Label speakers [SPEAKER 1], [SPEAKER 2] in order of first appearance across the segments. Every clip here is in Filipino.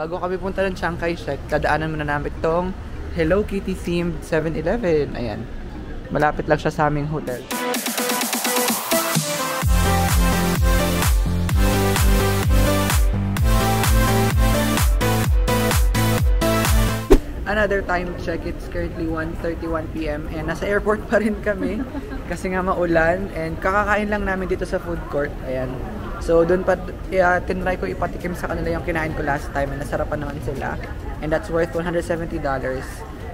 [SPEAKER 1] bago kami punta ng Chiang Kai-shek, dadaanan muna namin itong Hello Kitty themed 7-Eleven. Ayan. Malapit lang siya sa aming hotel. Another time check, it's currently 1:31 PM and nasa airport pa rin kami kasi nga maulan and kakakain lang namin dito sa food court. Ayan. So doon pa tinry ko ipatikim sa kanila yung kinain ko last time and nasarapan naman sila. And that's worth $170.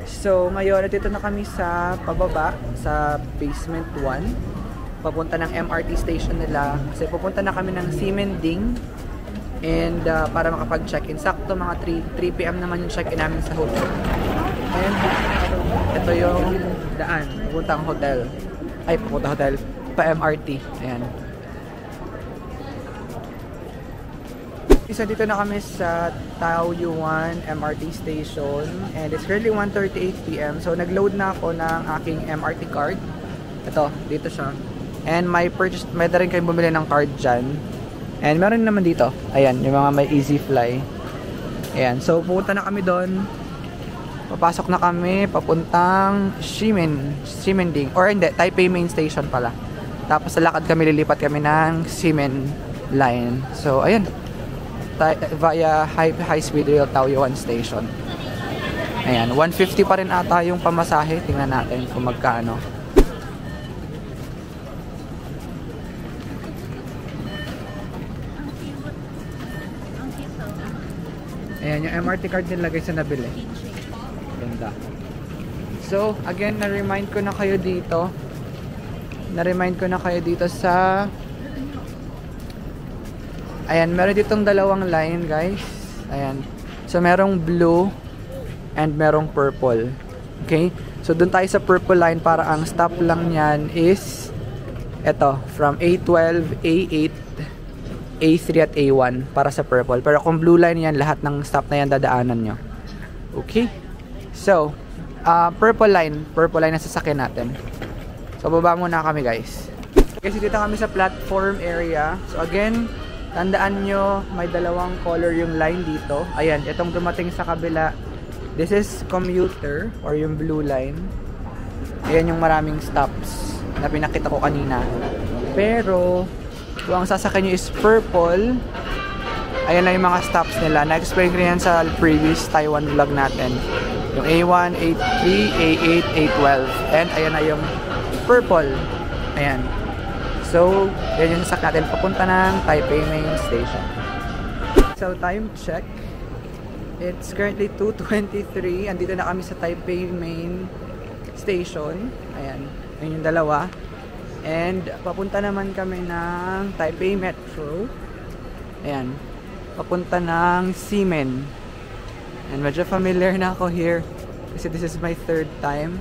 [SPEAKER 1] So ngayon dito na kami sa pababa sa basement 1. Papunta ng MRT station nila kasi pupunta na kami ng Ximending. And para makapag-check-in, sakto mga 3 PM naman yung check-in namin sa hotel. And ito yung daan, papuntang hotel. Ay, papunta hotel, pa MRT. Ayan. Isa dito na kami sa Taoyuan MRT station. And it's currently 1:38 PM. So nag-load na ako ng aking MRT card. Ito, dito siya. And may na rin kayong bumili ng card dyan. And meron naman dito, ayan, yung mga may easy fly. Ayan, so pupunta na kami doon. Papasok na kami, papuntang Ximending. Or hindi, Taipei Main Station pala. Tapos sa lakad kami, lilipat kami ng Ximen Line. So, ayan. Via high speed rail Taoyuan Station. Ayan, 150 pa rin ata yung pamasahe. Tingnan natin kung magkano. Ayan, yung MRT card nilagay sa nabili. Ganda. So, again, na-remind ko na kayo dito. Sa... Ayan, meron ditong dalawang line, guys. Ayan. So, merong blue and merong purple. Okay? So, dun tayo sa purple line para ang stop lang niyan is eto, from A12, A8, A3 at A1 para sa purple. Pero kung blue line yan, lahat ng stop na yan dadaanan nyo. Okay? So, purple line na sasakyan natin. So, baba muna kami, guys. Kasi dito kami sa platform area. So, again, tandaan nyo, may dalawang color yung line dito. Ayan, itong dumating sa kabila. This is commuter or yung blue line. Ayan yung maraming stops na pinakita ko kanina. Pero, kung ang sasakyan nyo is purple, ayan lang yung mga stops nila. Na-explain ko yan sa previous Taiwan vlog natin. Yung A1, A3, A8, A12. And ayan na yung purple. Ayan. So, yan yung sasakyan natin papunta ng Taipei Main Station. So, time check. It's currently 2:23. Andito na kami sa Taipei Main Station. Ayan. Ayan yung dalawa. And papunta naman kami ng Taipei Metro. Ayan. Papunta ng Ximen. And medyo familiar na ako here. Kasi this is my 3rd time.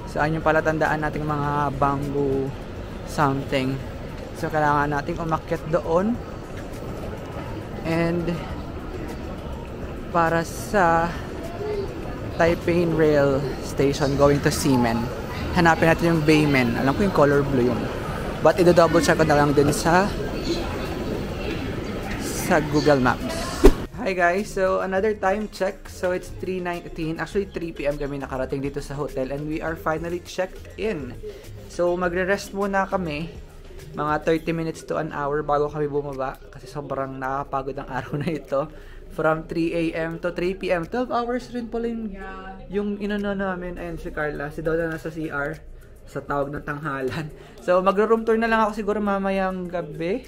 [SPEAKER 1] Saan yung pala tandaan nating mga bamboo something. So kailangan nating umakyat doon. And para sa Taipei Rail Station going to Ximen. Hanapin natin yung Baymen. Alam ko yung color blue yun. But i-double check ko na lang din sa Google Maps. Hi guys, so another time check. So it's 3:19. Actually 3 PM kami nakarating dito sa hotel and we are finally checked in. So magre-rest muna kami. Mga 30 minutes to an hour bago kami bumaba. Kasi sobrang nakakapagod ang araw na ito. From 3 AM to 3 PM. 12 hours rin pala yung inano namin. Ayan si Carla. Si Doda nasa CR. Sa tawag ng tanghalan. So magro-room tour na lang ako siguro mamayang gabi.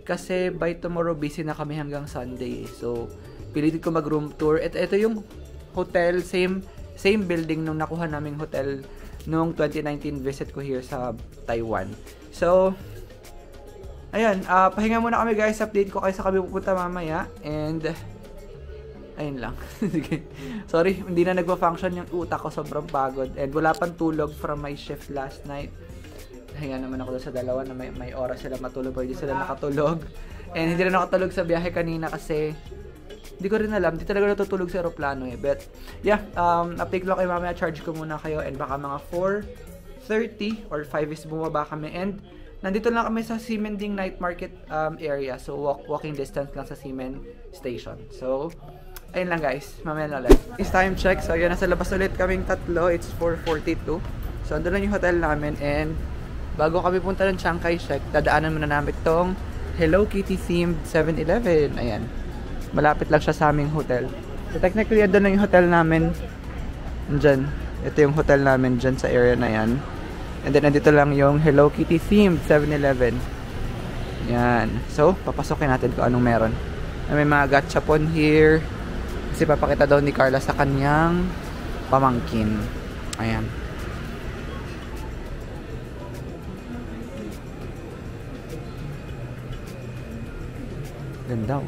[SPEAKER 1] Kasi by tomorrow busy na kami hanggang Sunday. So pilitin ko mag-room tour. Ito yung hotel. Same building nung nakuha naming hotel nung 2019 visit ko here sa Taiwan. So ayan, pahinga muna kami guys. Update ko kayo sa kami pupunta mamaya. And ayun lang. Sorry, hindi na nagpa-function yung utak ko. Sobrang pagod. And wala pang tulog from my shift last night. Pahinga naman ako sa dalawa na may oras sila matulog. Pero hindi sila nakatulog. And hindi na nakatulog sa biyahe kanina kasi hindi ko rin alam. Hindi talaga natutulog sa aeroplano eh. But yeah, update lang kayo mamaya. Charge ko muna kayo. And baka mga 4:30 or 5 is bumaba kami. And nandito lang kami sa Ximending Night Market area. So, walking distance lang sa Ximen Station. So, ayun lang guys. Mamaya na ulit. It's time check. So, yun, nasa labas ulit kaming tatlo. It's 4:42. So, andun lang yung hotel namin. And, bago kami punta ng Chiang Kai-shek, dadaanan muna namin itong Hello Kitty themed 7-Eleven. Ayan. Malapit lang siya sa aming hotel. So, technically, andun lang yung hotel namin. Andyan. Ito yung hotel namin dyan sa area na yan. And then, nandito lang yung Hello Kitty themed 7-Eleven. Yan. So, papasokin natin kung anong meron. May mga gachapon here. Kasi papakita daw ni Carla sa kanyang pamangkin. Ayan. Ganda.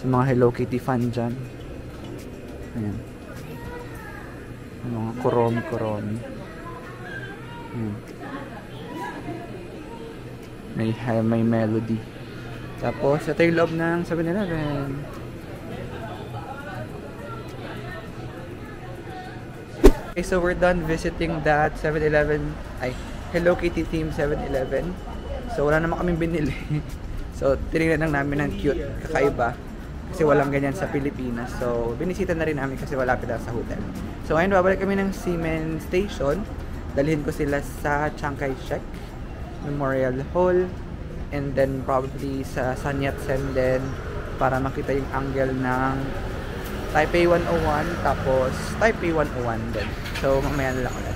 [SPEAKER 1] Sa mga Hello Kitty fan dyan. Ayan. Mga kuromi-kuromi. May melody. Tapos, ito yung loob ng 7-Eleven. Okay, so we're done visiting that 7-Eleven, Hello Kitty themed 7-Eleven. So, wala naman kaming binili. So, tinignan lang namin ng cute, kakaiba. Kasi walang ganyan sa Pilipinas. So, binisita na rin namin kasi malapit lang sa hotel. So, ngayon, babalik kami ng Ximen Station. Dalhin ko sila sa Chiang Kai-shek Memorial Hall. And then, probably sa Sun Yat-sen din para makita yung angle ng Taipei 101. Tapos, Taipei 101 din. So, mamaya na lang ulit.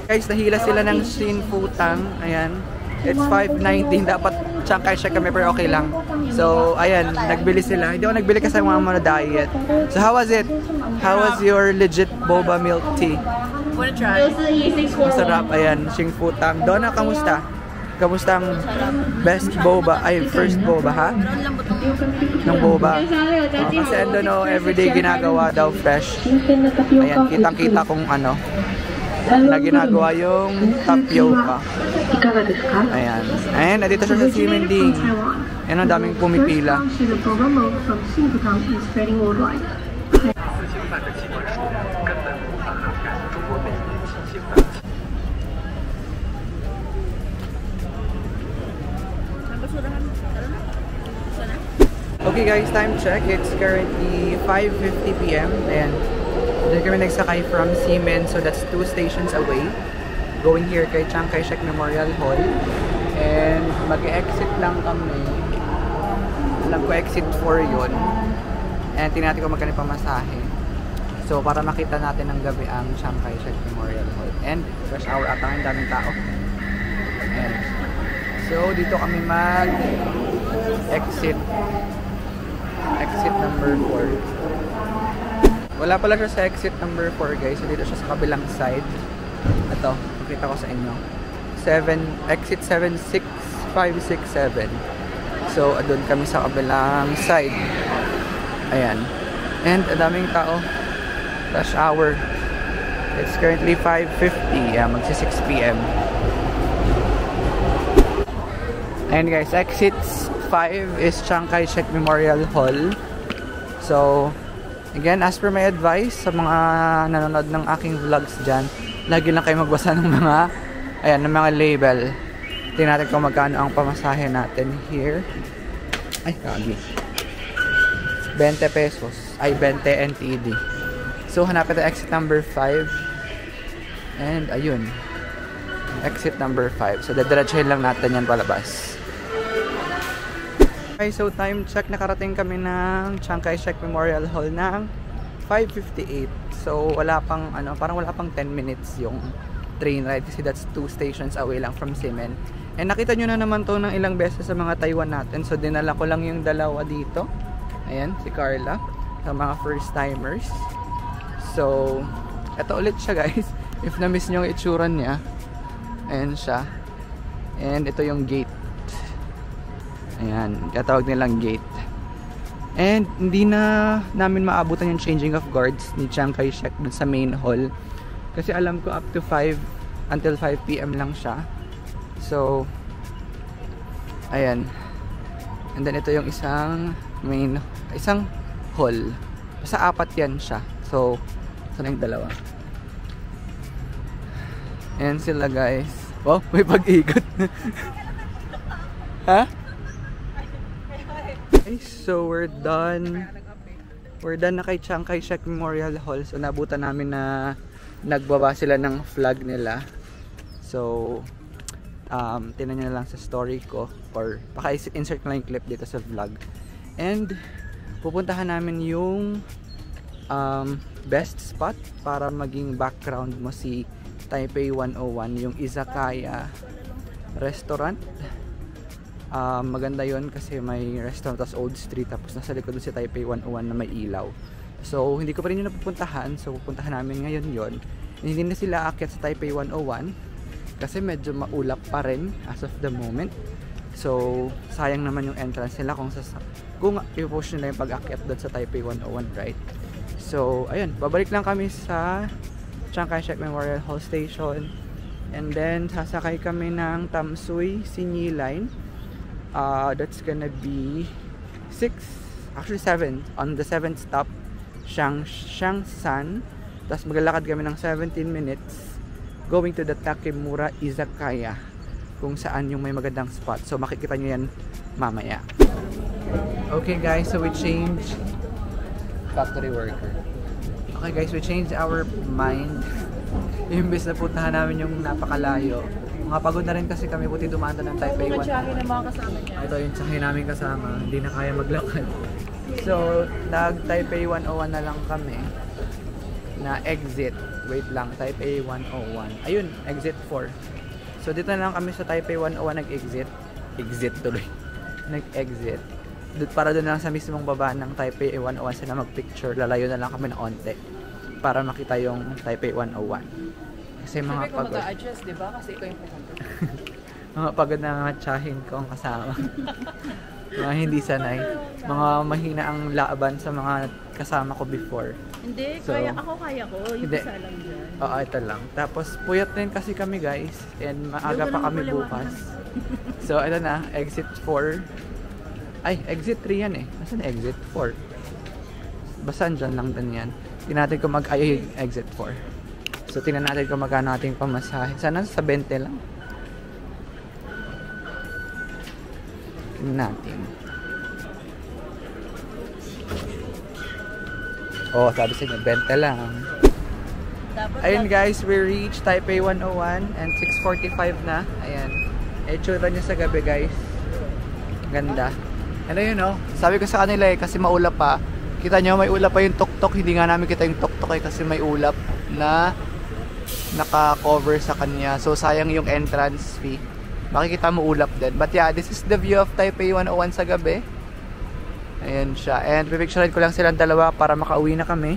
[SPEAKER 1] Guys, nahila sila ng Shin Futang. Ayan. It's 5.19. Dapat Chiang Kai-shek kami pero okay lang. So, ayan. Nagbili sila. Hindi ako nagbili kasi mga diet. So, how was it? How was your legit boba milk tea?
[SPEAKER 2] Wanna try?
[SPEAKER 1] Masarap. Ayan. Shin Futang. Donna, kamusta? Kamusta ang best boba? Ay, first boba, ha? Ng boba. Kasi ando no, everyday ginagawa daw fresh. Ayan, kitang-kita kung ano na ginagawa yung tapioca. Ayan. Ayan, nandito siya sa Ximending. Ayan, ang daming pumipila. Okay guys, time check. It's currently 5:50 PM and dyan kami nagsakay from Ximen, so that's 2 stations away. Going here kay Chiang Kai-shek Memorial Hall. And mag-exit lang kami. Alam ko exit 4 yun. And tinati ko magkano pamasahe. So para makita natin ng gabi ang Chiang Kai-shek Memorial Hall. And rush hour at ang daming tao. And so dito kami mag-exit. Exit number 4. Wala pala siya sa exit number 4 guys. So dito siya sa kabilang side. Ito, pakita ko sa inyo. Exit 76567. So doon kami sa kabilang side. Ayan. And ang daming tao. Rush hour. It's currently 5:50. Yeah, magsi 6 PM. And guys, exits 5 is Chiang Kai-shek Memorial Hall. So, again, as per my advice sa mga nanonood ng aking vlogs dyan, lagi lang kayo magbasa ng mga, ayan, ng mga label. Tingnan natin kung magkano ang pamasahe natin here. Ay, kagi. 20 pesos. Ay, 20 NTD. So, hanapin tayo exit number 5. And, ayun. Exit number 5. So, dadiretsahin lang natin yan palabas. Okay, so time check, nakarating kami ng Chiang Kai-shek Memorial Hall ng 5:58. So wala pang parang wala pang 10 minutes yung train ride kasi that's 2 stations away lang from Ximen. And nakita nyo na naman to ng ilang beses sa mga Taiwan natin. So dinala ko lang yung dalawa dito. Ayan, si Carla, sa mga first timers. So, ito ulit siya guys. If na-miss nyo yung itsura niya, ayan siya. And ito yung gate. Ayan, katawag nilang gate. And hindi na namin maabutan yung changing of guards ni Chiang Kai-shek dun sa main hall. Kasi alam ko up to 5 until 5 PM lang siya. So, ayan. And then ito yung isang hall. Basta 4 yan siya. So, sana yung dalawa. Ayan sila guys. Wow, may pag-ikot. Ha? Okay, so we're done. We're done na kay Chiang Kai-shek Memorial Hall. So nabutan namin na nagbaba sila ng flag nila. So tinan nyo na lang sa story ko or paka-insert ko lang yung clip dito sa vlog. And pupuntahan namin yung best spot para maging background mo si Taipei 101, yung izakaya restaurant. Maganda yon kasi may restaurant tas old street, tapos nasa likod si Taipei 101 na may ilaw. So hindi ko pa rin yun napupuntahan, so pupuntahan namin ngayon yon. Hindi na sila aakyat sa Taipei 101 kasi medyo maulap pa rin as of the moment. So sayang naman yung entrance nila kung i-push nila yung pag-akyat doon sa Taipei 101, right? So ayun, babalik lang kami sa Chiang Kai-shek Memorial Hall Station, and then sasakay kami ng Tamsui Sinyi Line. That's gonna be 7 on the 7th stop, Shangsan. Tapos maglalakad kami ng 17 minutes going to the Takemura Izakaya, kung saan yung may magandang spot. So makikita nyo yan mamaya. Okay guys, so we changed factory worker. Okay guys, we changed our mind. Imbes na puntahan namin yung napakalayo. Mga pagod na rin kasi kami, buti dumaan ng Taipei 101. Ito yung tsahe namin kasama, hindi na kaya maglakad. So, nag-Taipei 101 na lang kami na exit. Wait lang, Taipei 101. Ayun, exit 4. So, dito na lang kami sa Taipei 101 nag-exit. Exit tuloy. Nag-exit. Para doon lang sa mismong baba ng Taipei 101 sila mag-picture. Lalayo na lang kami ng onte para makita yung Taipei 101. Kasi mga pagod. Sabi ko mag-a-adjust, diba? Kasi ikaw yung pupunta. Mga pagod na mga tsahin ko ang kasama. Mga hindi sanay. Mga mahina ang laban sa mga kasama ko before.
[SPEAKER 2] Hindi, so, kaya ko. Yung
[SPEAKER 1] hindi.
[SPEAKER 2] isa lang dyan.
[SPEAKER 1] Oo, ito lang. Tapos puyat rin kasi kami guys. And maaga pa kami bukas. So ito na, exit 4. Ay, exit 3 yan eh. Nasaan exit 4? Basta dyan lang din yan. Tingnan natin kung exit 4. So tingnan natin kung magkano ating pamasahe. Sana sa 20 lang. Tingnan natin. Oh, sabi sa inyo, 20 lang. Ayun guys, we reached Taipei 101 and 6:45 na. Ayan. Itsura niya sa gabi guys. Ganda. Ano yun oh, sabi ko sa kanila eh, kasi maulap pa. Kita nyo, may ulap pa yung tuktok. Hindi nga namin kita yung tuktok eh, kasi may ulap na naka-cover sa kanya. So sayang yung entrance fee. Makikita mo ulap din. But yeah, this is the view of Taipei 101 sa gabi. Ayan siya. And pipicturean ko lang silang dalawa para makauwi na kami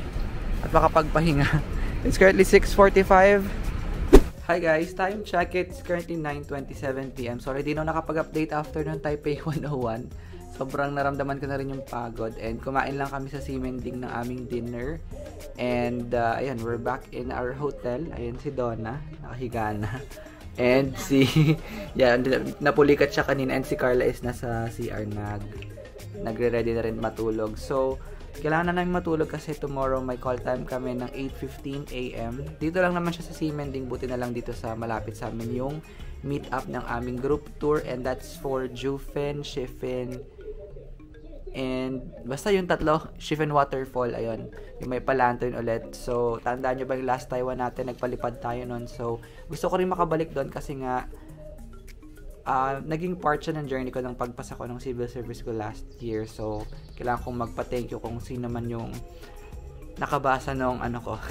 [SPEAKER 1] at makapagpahinga. It's currently 6:45. Hi guys, time check. It's currently 9:27 PM. So already na nakapag-update after ng Taipei 101. Sobrang naramdaman ko na rin yung pagod. And kumain lang kami sa Ximending ng aming dinner. And ayan, we're back in our hotel. Ayan si Donna, nakahiga na. And napulikat siya kanina. And si Carla is nasa CR nagre-ready na rin matulog. So, kailangan na namin matulog kasi tomorrow may call time kami ng 8:15 AM. Dito lang naman siya sa Ximending. Buti na lang dito sa malapit sa amin yung meet up ng aming group tour. And that's for Jufen, Shifen, and basta yung tatlo, Shifen Waterfall, ayun, yung may palantern ulit. So, tandaan nyo ba yung last Taiwan natin, nagpalipad tayo nun. So, gusto ko rin makabalik doon kasi nga naging part siya ng journey ko ng pagpasa ko ng civil service ko last year. So, kailangan kong magpa-thank you kung sino man yung nakabasa nung ano ko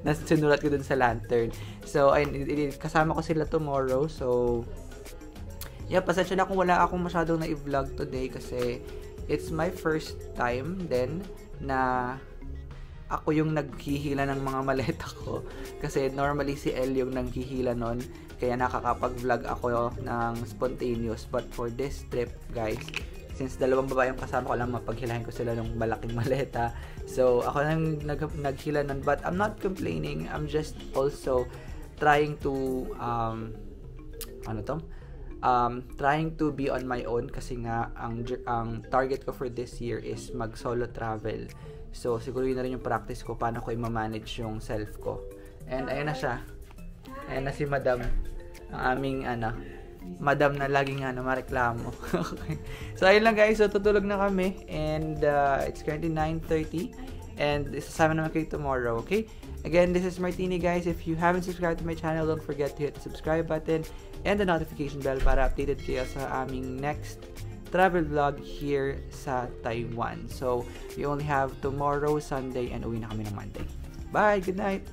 [SPEAKER 1] na sinulat ko dun sa lantern. So, ayun, kasama ko sila tomorrow. So, yeah, pasensya na kung wala akong masyadong na-i-vlog today kasi it's my first time then na ako yung naghihila ng mga maleta ko. Kasi normally si El yung nanghihila nun. Kaya nakakapag-vlog ako ng spontaneous. But for this trip, guys, since dalawang babae yung kasama ko lang, mapaghilahin ko sila ng malaking maleta. So, ako lang naghila nun. But I'm not complaining. I'm just also trying to, trying to be on my own. Kasi nga, ang target ko for this year is mag-solo travel. So, siguro yun na rin yung practice ko paano ko i-manage yung self ko. And ayun na siya. Ayun na si Madam. Ang aming, Madam na laging mareklamo. Okay. So, ayun lang guys. So, tutulog na kami. And it's currently 9:30. And isasama naman kayo tomorrow. Okay? Again, this is Martini guys. If you haven't subscribed to my channel, don't forget to hit the subscribe button and the notification bell para updated kayo sa aming next travel vlog here sa Taiwan. So, we only have tomorrow, Sunday, and uwi na kami ng Monday. Bye! Good night!